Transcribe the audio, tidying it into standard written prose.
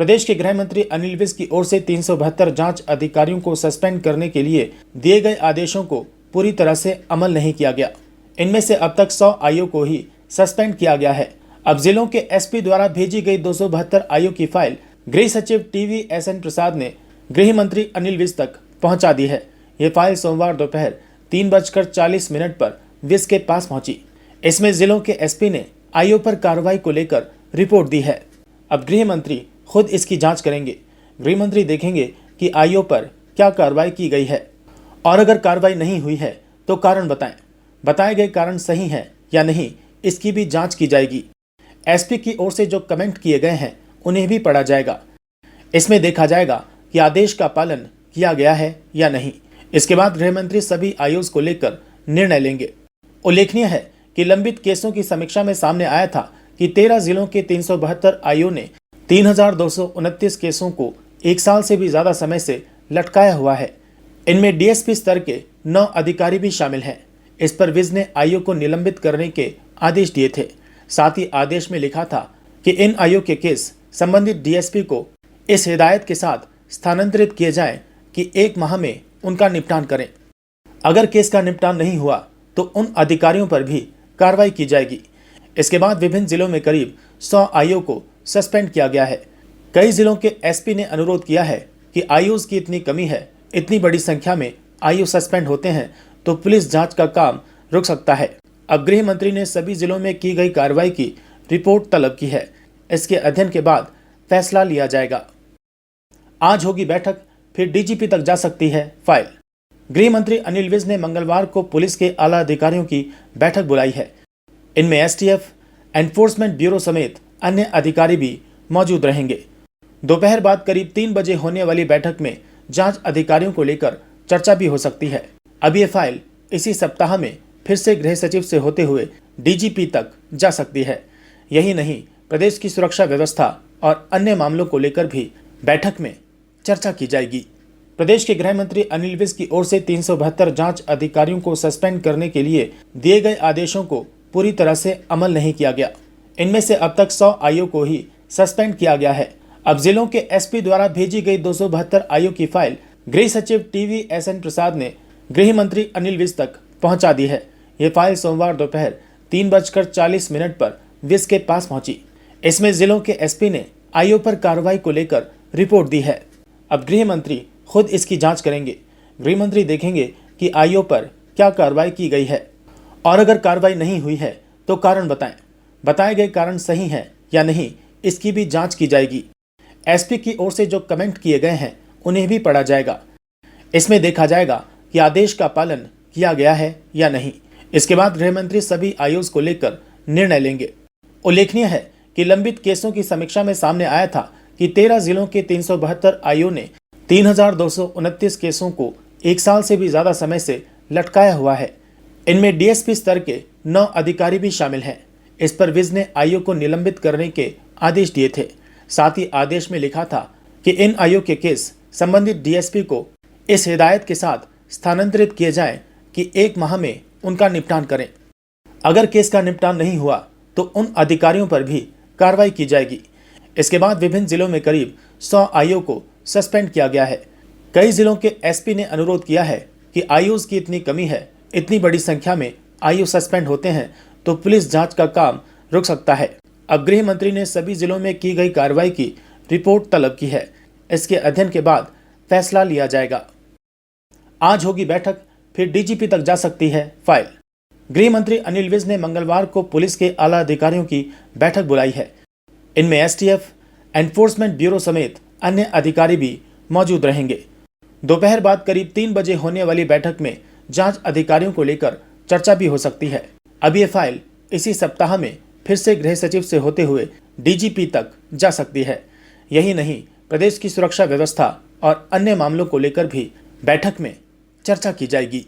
प्रदेश के गृह मंत्री अनिल विज की ओर से 372 जांच अधिकारियों को सस्पेंड करने के लिए दिए गए आदेशों को पूरी तरह से अमल नहीं किया गया। इनमें से अब तक 100 आईओ को ही सस्पेंड किया गया है। अब जिलों के एसपी द्वारा भेजी गई 272 आईओ की फाइल गृह सचिव TVSN प्रसाद ने गृह मंत्री अनिल विज तक पहुंचा दी है। ये फाइल सोमवार दोपहर 3:40 पर विज के पास पहुंची। इसमें जिलों के एसपी ने आईओ पर कार्रवाई को लेकर रिपोर्ट दी है। अब गृह मंत्री खुद इसकी जांच करेंगे। गृह मंत्री देखेंगे कि आईओ पर क्या कार्रवाई की गई है और अगर कार्रवाई नहीं हुई है तो कारण बताएं। बताए गए कारण सही हैं या नहीं, इसकी भी जांच की जाएगी। एसपी की ओर से जो कमेंट किए गए हैं उन्हें भी पढ़ा जाएगा। इसमें देखा जाएगा कि आदेश का पालन किया गया है या नहीं। इसके बाद गृह मंत्री सभी आईओ को लेकर निर्णय लेंगे। उल्लेखनीय है कि लंबित केसों की समीक्षा में सामने आया था कि 13 जिलों के 372 आईओ ने 3229 केसों को 1 साल से भी ज्यादा समय से लटकाया हुआ है। इनमें डीएसपी स्तर के 9 अधिकारी भी शामिल हैं। इस पर विज ने आईओ को निलंबित करने के आदेश दिए थे। साथ ही आदेश में लिखा था कि इन आईओ के केस संबंधित डीएसपी को इस हिदायत के साथ स्थानांतरित किए जाएं कि 1 माह में उनका निपटान करें। अगर केस का निपटान नहीं हुआ तो उन अधिकारियों पर भी कार्रवाई की जाएगी। इसके बाद विभिन्न जिलों में करीब 100 आईओ को सस्पेंड किया गया है। कई जिलों के एसपी ने अनुरोध किया है कि आईओज़ की इतनी कमी है, इतनी बड़ी संख्या में आईओ सस्पेंड होते हैं तो पुलिस जांच का काम रुक सकता है। अब गृह मंत्री ने सभी जिलों में की गई कार्रवाई की रिपोर्ट तलब की है। इसके अध्ययन के बाद फैसला लिया जाएगा। आज होगी बैठक, फिर डीजीपी तक जा सकती है फाइल। गृह मंत्री अनिल विज ने मंगलवार को पुलिस के आला अधिकारियों की बैठक बुलाई है। इनमें एसटीएफ, एनफोर्समेंट ब्यूरो समेत अन्य अधिकारी भी मौजूद रहेंगे। दोपहर बाद करीब 3 बजे होने वाली बैठक में जांच अधिकारियों को लेकर चर्चा भी हो सकती है। अब ये फाइल इसी सप्ताह में फिर से गृह सचिव से होते हुए डीजीपी तक जा सकती है। यही नहीं, प्रदेश की सुरक्षा व्यवस्था और अन्य मामलों को लेकर भी बैठक में चर्चा की जाएगी। प्रदेश के गृह मंत्री अनिल विज की ओर से 372 जांच अधिकारियों को सस्पेंड करने के लिए दिए गए आदेशों को पूरी तरह से अमल नहीं किया गया। इनमें से अब तक 100 आईओ को ही सस्पेंड किया गया है। अब जिलों के एसपी द्वारा भेजी गई 272 आईओ की फाइल गृह सचिव TVSN प्रसाद ने गृह मंत्री अनिल विज तक पहुंचा दी है। ये फाइल सोमवार दोपहर 3:40 पर विज के पास पहुंची। इसमें जिलों के एसपी ने आईओ पर कार्रवाई को लेकर रिपोर्ट दी है। अब गृह मंत्री खुद इसकी जांच करेंगे। गृह मंत्री देखेंगे कि आईओ पर क्या कार्रवाई की गई है और अगर कार्रवाई नहीं हुई है तो कारण बताएं। बताए गए कारण सही हैं या नहीं, इसकी भी जांच की जाएगी। एसपी की ओर से जो कमेंट किए गए हैं उन्हें भी पढ़ा जाएगा। इसमें देखा जाएगा कि आदेश का पालन किया गया है या नहीं। इसके बाद गृह मंत्री सभी आईओ को लेकर निर्णय लेंगे। उल्लेखनीय है कि लंबित केसों की समीक्षा में सामने आया था कि 13 जिलों के 372 आईओ ने 3229 केसों को 1 साल से भी ज्यादा समय से लटकाया हुआ है। इनमें डीएसपी स्तर के 9 अधिकारी भी शामिल हैं। इस पर विज ने आईओ को निलंबित करने के आदेश दिए थे। साथ ही आदेश में लिखा था कि इन आईओ के केस संबंधित डीएसपी को इस हिदायत के साथ स्थानांतरित किए जाएं कि 1 माह में उनका निपटान करें। अगर केस का निपटान नहीं हुआ तो उन अधिकारियों पर भी कार्रवाई की जाएगी। इसके बाद विभिन्न जिलों में करीब 100 आईओ को सस्पेंड किया गया है। कई जिलों के एसपी ने अनुरोध किया है कि आईओज़ की इतनी कमी है, इतनी बड़ी संख्या में आईओ सस्पेंड होते हैं तो पुलिस जांच का काम रुक सकता है। अब गृह मंत्री ने सभी जिलों में की गई कार्रवाई की रिपोर्ट तलब की है। इसके अध्ययन के बाद फैसला लिया जाएगा। आज होगी बैठक, फिर डीजीपी तक जा सकती है फाइल। गृह मंत्री अनिल विज ने मंगलवार को पुलिस के आला अधिकारियों की बैठक बुलाई है। इनमें एसटीएफ, एनफोर्समेंट ब्यूरो समेत अन्य अधिकारी भी मौजूद रहेंगे। दोपहर बाद करीब 3 बजे होने वाली बैठक में जांच अधिकारियों को लेकर चर्चा भी हो सकती है। अब ये फाइल इसी सप्ताह में फिर से गृह सचिव से होते हुए डीजीपी तक जा सकती है। यही नहीं, प्रदेश की सुरक्षा व्यवस्था और अन्य मामलों को लेकर भी बैठक में चर्चा की जाएगी।